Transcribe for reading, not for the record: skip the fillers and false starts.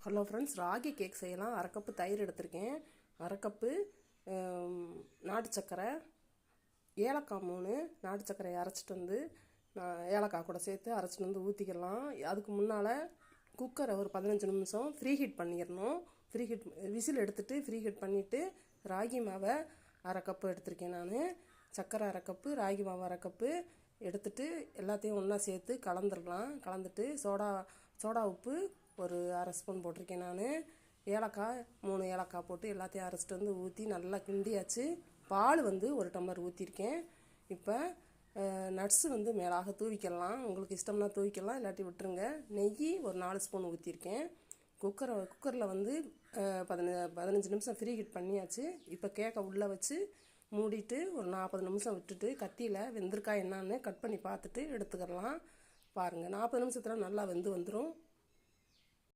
Hello friends, ragi cake செய்யலாம். அரை cup தயிர் எடுத்திருக்கேன், அரை கப்பு நாட்டு சர்க்கரை, ஏலக்காய் 3 நாட்டு சர்க்கரையை அரைச்சிட்டு வந்து ஏலக்காய் கூட சேர்த்து அரைச்சிட்டு வந்து ஊற்றிக்கலாம். அதுக்கு முன்னால் குக்கரை ஒரு 15 நிமிஷம் ஃப்ரீ ஹீட் பண்ணிடணும். விசில் எடுத்துகிட்டு ஃப்ரீ ஹீட் பண்ணிவிட்டு ராகி மாவை அரை கப்பு எடுத்திருக்கேன். நான் சர்க்கரை அரை கப்பு, ராகி மாவு அரை கப்பு எடுத்துகிட்டு எல்லாத்தையும் ஒன்றா சேர்த்து கலந்துடலாம். கலந்துட்டு சோடா உப்பு ஒரு அரை ஸ்பூன் போட்டிருக்கேன். நான் ஏலக்காய் 3 ஏலக்காய் போட்டு எல்லாத்தையும் அரைச்சிட்டு வந்து ஊற்றி நல்லா கிண்டியாச்சு. பால் ஒரு டம்ளர் ஊற்றிருக்கேன். இப்போ நட்ஸு மேலாக தூவிக்கலாம். உங்களுக்கு இஷ்டம்னா தூவிக்கலாம், இல்லாட்டி விட்டுருங்க. நெய் ஒரு 4 ஸ்பூன் ஊற்றிருக்கேன். குக்கரில் 15 நிமிஷம் ஃப்ரீ ஹீட் பண்ணியாச்சு. இப்போ கேக்கை உள்ளே வச்சு மூடிட்டு ஒரு 40 நிமிஷம் விட்டுட்டு கத்தியில் வெந்திருக்கா என்னான்னு கட் பண்ணி பார்த்துட்டு எடுத்துக்கலாம். பாருங்கள், 40 நிமிஷத்தில் நல்லா வெந்து வந்துடும்.